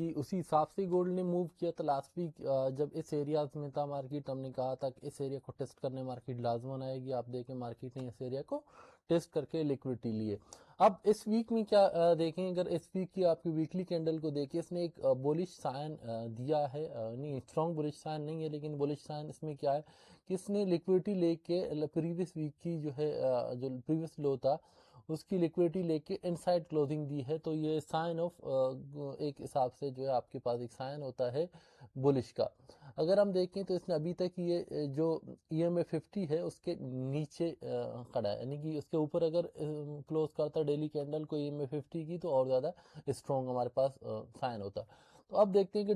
कि उसी हिसाब से गोल्ड ने मूव किया था लास्ट वीक। जब इस एरियाज में था मार्केट, हमने कहा था कि इस एरिया को टेस्ट करने मार्केट लाजमन आएगी। आप देखें मार्केट ने इस एरिया को टेस्ट करके लिक्विडिटी लिए। अब इस वीक में क्या देखें, अगर इस वीक की आपकी वीकली कैंडल को देखें, इसने एक बुलिश साइन दिया है। नहीं, स्ट्रॉन्ग बुलिश साइन नहीं है, लेकिन बुलिश साइन इसमें क्या है कि इसने लिक्विडिटी लेके प्रीवियस वीक की जो है जो प्रीवियस लो था उसकी लिक्विडिटी लेके इनसाइड क्लोजिंग दी है। तो ये साइन ऑफ एक हिसाब से जो है आपके पास एक साइन होता है बुलिश का। अगर हम देखें तो इसने अभी तक ये जो EMA 50 है उसके नीचे खड़ा है, यानी कि उसके ऊपर अगर क्लोज करता डेली कैंडल को EMA 50 की तो और ज़्यादा स्ट्रॉन्ग हमारे पास साइन होता। तो अब देखते हैं कि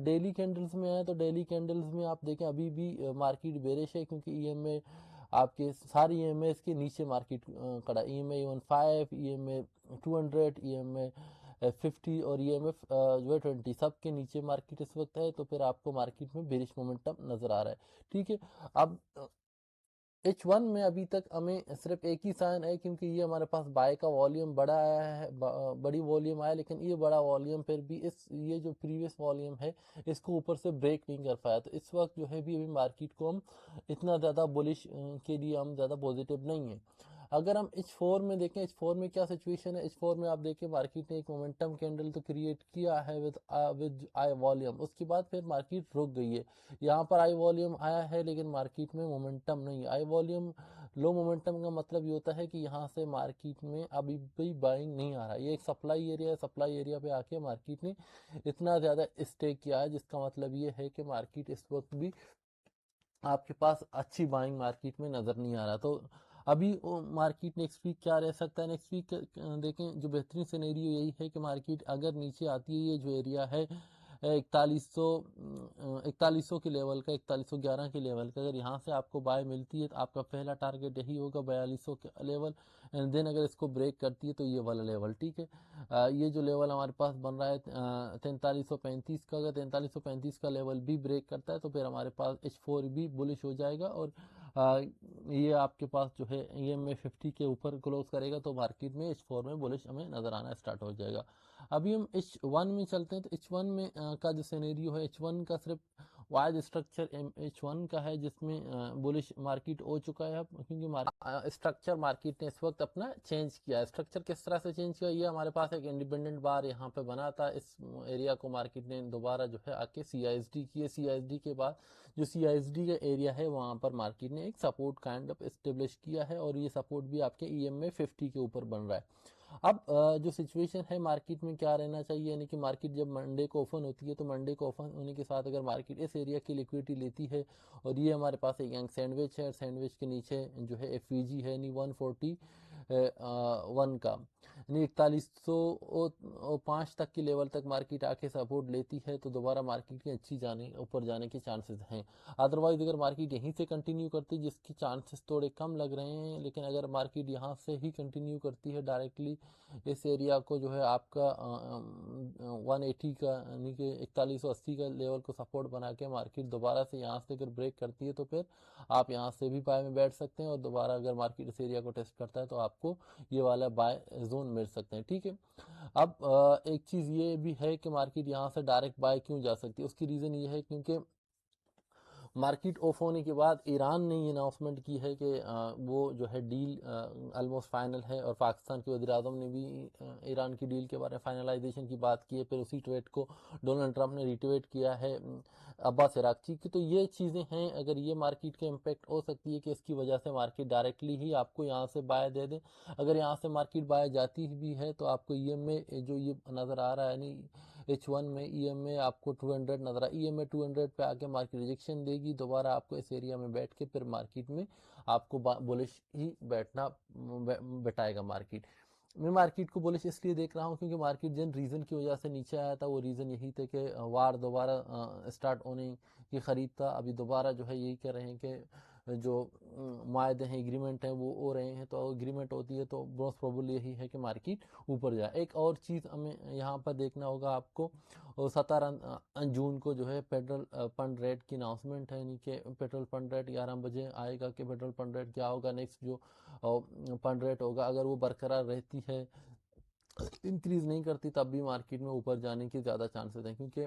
डेली कैंडल्स में है, तो डेली कैंडल्स में आप देखें अभी भी मार्केट बेरिश है, क्योंकि EMA आपके सारी EMA के नीचे मार्केट खड़ा। EMA 15, EMA 200, EMA 50 और EMF जो है 20 सब के नीचे मार्केट इस वक्त है। तो फिर आपको मार्केट में बेरिश मोमेंटम नजर आ रहा है। ठीक है, अब H1 में अभी तक हमें सिर्फ एक ही साइन है, क्योंकि ये हमारे पास बाय का वॉल्यूम बड़ा आया है, बड़ी वॉल्यूम आया, लेकिन ये बड़ा वॉल्यूम फिर भी ये जो प्रीवियस वॉल्यूम है इसको ऊपर से ब्रेक नहीं कर पाया। तो इस वक्त जो है भी अभी मार्केट को हम इतना ज़्यादा बुलिश के लिए हम ज़्यादा पॉजिटिव नहीं है। अगर हम H4 में देखें, H4 में क्या सिचुएशन है, H4 में आप देखें मार्केट ने एक मोमेंटम कैंडल तो क्रिएट किया है विद आई वॉल्यूम, उसके बाद फिर मार्केट रुक गई है। यहाँ पर आई वॉल्यूम आया है लेकिन मार्केट में मोमेंटम नहीं। आई वॉल्यूम लो मोमेंटम का मतलब ये होता है कि यहाँ से मार्केट में अभी भी बाइंग नहीं आ रहा। ये एक सप्लाई एरिया है, सप्लाई एरिया पे आके मार्केट ने इतना ज़्यादा स्टे किया है, जिसका मतलब ये है कि मार्केट इस वक्त भी आपके पास अच्छी बाइंग मार्केट में नज़र नहीं आ रहा। तो अभी मार्केट नेक्स्ट वीक क्या रह सकता है, नेक्स्ट वीक देखें जो बेहतरीन सिनेरियो यही है कि मार्केट अगर नीचे आती है, ये जो एरिया है 4100 के लेवल का, 4111 के लेवल का, अगर यहाँ से आपको बाय मिलती है तो आपका पहला टारगेट यही होगा 4200 के लेवल। एंड देन अगर इसको ब्रेक करती है तो ये वाला लेवल, ठीक है। ये जो लेवल हमारे पास बन रहा है 4335 का, अगर 4335 का लेवल भी ब्रेक करता है तो फिर हमारे पास H4 भी बुलिश हो जाएगा। और ये आपके पास जो है EMA 50 के ऊपर क्लोज करेगा तो मार्केट में H4 में बुलिश हमें नज़र आना स्टार्ट हो जाएगा। अभी हम H1 में चलते हैं। तो H1 में का जो सिनेरियो है, H1 का सिर्फ वाइज स्ट्रक्चर H1 का है, जिसमें बुलिश मार्केट हो चुका है अब, क्योंकि स्ट्रक्चर मार्केट ने इस वक्त अपना चेंज किया है। स्ट्रक्चर किस तरह से चेंज किया, ये हमारे पास एक इंडिपेंडेंट बार यहाँ पे बना था। इस एरिया को मार्केट ने दोबारा जो है आके CISD किए। CISD के बाद जो CISD का एरिया है वहाँ पर मार्केट ने एक सपोर्ट काइंड ऑफ एस्टेब्लिश किया है, और ये सपोर्ट भी आपके EMA 50 के ऊपर बन रहा है। अब जो सिचुएशन है मार्केट में क्या रहना चाहिए, यानी कि मार्केट जब मंडे को ओपन होती है तो मंडे को ओपन होने के साथ अगर मार्केट इस एरिया की लिक्विडिटी लेती है, और ये हमारे पास एक यंग सैंडविच है, और सैंडविच के नीचे जो है FVG है, यानी 141 का, यानी 4105 तक के लेवल तक मार्केट आके सपोर्ट लेती है तो दोबारा मार्केट के अच्छी जाने ऊपर जाने के चांसेस हैं। अदरवाइज अगर मार्केट यहीं से कंटिन्यू करती है, जिसके चांसेस थोड़े कम लग रहे हैं, लेकिन अगर मार्केट यहाँ से ही कंटिन्यू करती है डायरेक्टली इस एरिया को जो है आपका 180 का, यानी कि 4180 का लेवल को सपोर्ट बना के मार्केट दोबारा से यहाँ से अगर ब्रेक करती है तो फिर आप यहाँ से भी बाय में बैठ सकते हैं, और दोबारा अगर मार्केट इस एरिया को टेस्ट करता है तो आपको ये वाला बाय जोन मिल सकते हैं, ठीक है। अब एक चीज़ ये भी है कि मार्केट यहाँ से डायरेक्ट बाय क्यों जा सकती है, उसकी रीज़न ये है क्योंकि मार्केट ऑफ होने के बाद ईरान ने ये अनाउंसमेंट की है कि वो जो है डील ऑलमोस्ट फाइनल है, और पाकिस्तान के वज़ीर-ए-आज़म ने भी ईरान की डील के बारे में फाइनलाइजेशन की बात की है। फिर उसी ट्वीट को डोनाल्ड ट्रंप ने रिट्वीट किया है अब्बास इराक़ची की। तो ये चीज़ें हैं, अगर ये मार्केट के इम्पेक्ट हो सकती है कि इसकी वजह से मार्केट डायरेक्टली ही आपको यहाँ से बाय दे दे। अगर यहाँ से मार्केट बाय जाती भी है तो आपको EMA जो ये नज़र आ रहा है, यानी H1 में EMA आपको 200 नजर आ, EMA 200 पे आके मार्केट रिजेक्शन देगी, दोबारा आपको इस एरिया में बैठ के फिर मार्केट में आपको बुलिश ही बैठाएगा मार्केट। मैं मार्केट को बुलिश इसलिए देख रहा हूँ क्योंकि मार्केट जिन रीज़न की वजह से नीचे आया था वो रीज़न यही थे कि वार दोबारा स्टार्ट होने की खरीद था। अभी दोबारा जो है यही कह रहे हैं कि जो मायदे हैं, एग्रीमेंट हैं वो हो रहे हैं, तो एग्रीमेंट होती है तो मोस्ट प्रोबेबली यही है कि मार्केट ऊपर जाए। एक और चीज़ हमें यहाँ पर देखना होगा आपको, 17 जून को जो है पेट्रोल फंड रेट की अनाउंसमेंट है, यानी कि पेट्रोल फंड रेट 11 बजे आएगा कि पेट्रोल फंड रेट क्या होगा, नेक्स्ट जो फंड रेट होगा अगर वो बरकरार रहती है इंक्रीज नहीं करती तब भी मार्केट में ऊपर जाने के ज़्यादा चांसेस हैं, क्योंकि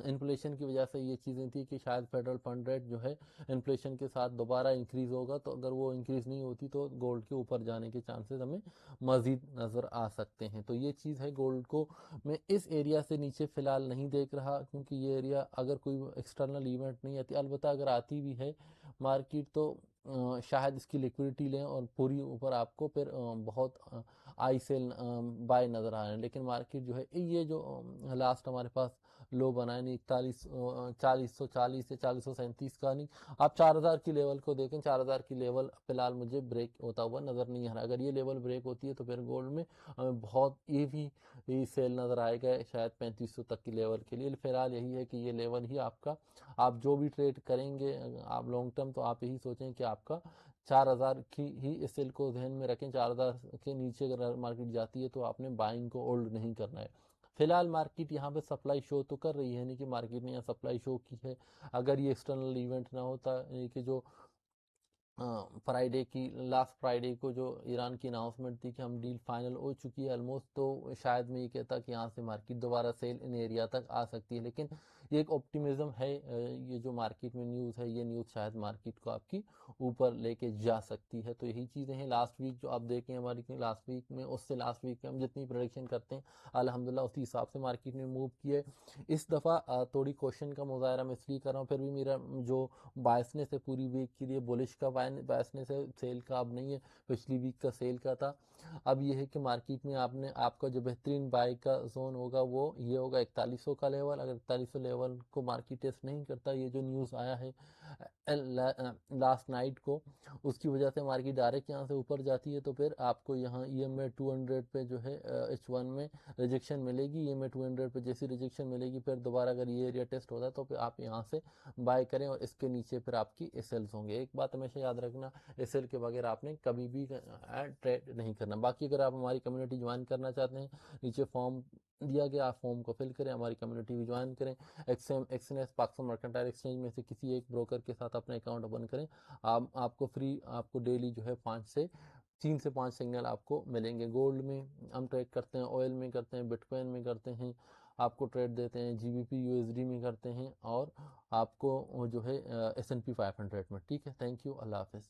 इन्फ्लेशन की वजह से ये चीज़ें थी कि शायद फेडरल फंड रेट जो है इन्फ्लेशन के साथ दोबारा इंक्रीज होगा, तो अगर वो इंक्रीज नहीं होती तो गोल्ड के ऊपर जाने के चांसेस हमें मज़ीद नज़र आ सकते हैं। तो ये चीज़ है, गोल्ड को मैं इस एरिया से नीचे फ़िलहाल नहीं देख रहा, क्योंकि ये एरिया अगर कोई एक्सटर्नल इवेंट नहीं आती, अलबत्ता अगर आती भी है मार्केट तो शायद इसकी लिक्विडिटी लें और पूरी ऊपर आपको फिर बहुत आई सेल बाय नज़र आ रहे हैं। लेकिन मार्केट जो है ये जो लास्ट हमारे पास लो बना है नहीं 4140 से 4037 का नहीं, आप 4000 की लेवल को देखें, 4000 की लेवल फिलहाल मुझे ब्रेक होता हुआ नज़र नहीं आ रहा। अगर ये लेवल ब्रेक होती है तो फिर गोल्ड में बहुत ये भी सेल नज़र आएगा शायद 3500 तक की लेवल के लिए। फिलहाल यही है कि ये लेवल ही आपका, आप जो भी ट्रेड करेंगे आप लॉन्ग टर्म, तो आप यही सोचें कि आपका 4000 की ही इस सेल को ध्यान में रखें। 4000 के नीचे अगर मार्केट जाती है तो आपने बाइंग को होल्ड नहीं करना है। फिलहाल मार्केट यहाँ पे सप्लाई शो तो कर रही है, नहीं कि मार्केट ने यहाँ सप्लाई शो की है। अगर ये एक्सटर्नल इवेंट ना होता, यानी कि जो फ्राइडे की लास्ट फ्राइडे को जो ईरान की अनाउंसमेंट थी कि हम डील फाइनल हो चुकी है ऑलमोस्ट, तो शायद मैं ये कहता कि यहाँ से मार्केट दोबारा सेल इन एरिया तक आ सकती है। लेकिन ये एक ऑप्टिमिज्म है, ये जो मार्केट में न्यूज़ है, ये न्यूज़ शायद मार्केट को आपकी ऊपर लेके जा सकती है। तो यही चीज़ें हैं। लास्ट वीक जो आप देखें हमारी लास्ट वीक में, उससे लास्ट वीक में हम जितनी प्रोडिक्शन करते हैं अल्हम्दुलिल्लाह उसी हिसाब से मार्केट ने मूव किया है। इस दफ़ा थोड़ी क्वेश्चन का मुजाहरा मैं इसलिए कर रहा हूँ, फिर भी मेरा जो बायसनेस है पूरी वीक के लिए बुलिश का बायसनेस है, सेल का अब नहीं है, पिछली वीक का सेल का था। अब ये है कि मार्केट में आपने आपका जो बेहतरीन बाय का जोन होगा वो ये होगा 4100 का लेवल। अगर 4100 लेवल को मार्केट टेस्ट नहीं करता, ये जो न्यूज़ आया है लास्ट नाइट को, उसकी वजह से मार्केट डायरेक्ट यहाँ से ऊपर जाती है, तो फिर आपको यहाँ EMA 200 पे जो है H1 में रिजेक्शन मिलेगी। EMA 200 पे जैसी रिजेक्शन मिलेगी, फिर दोबारा अगर ये एरिया टेस्ट होता है तो फिर आप यहाँ से बाय करें और इसके नीचे फिर आपकी एसएल्स होंगे। एक बात हमेशा याद रखना, एसएल के बगैर आपने कभी भी ट्रेड नहीं करना। बाकी अगर आप हमारी कम्युनिटी ज्वाइन करना चाहते हैं, नीचे फॉर्म दिया गया, आप फॉर्म को फिल करें, हमारी कम्युनिटी भी ज्वाइन करें। एक्सएनएस पाकिस्तान मर्केंटाइल एक्सचेंज में से किसी एक ब्रोकर के साथ अपना अकाउंट ओपन करें। आपको फ्री, आपको डेली जो है 3 से 5 सिग्नल आपको मिलेंगे। गोल्ड में हम ट्रेड करते हैं, ऑयल में करते हैं, बिटकॉइन में करते हैं, आपको ट्रेड देते हैं, GBP USD में करते हैं, और आपको जो है S&P 500 में। ठीक है, थैंक यू, अल्लाह हाफिज़।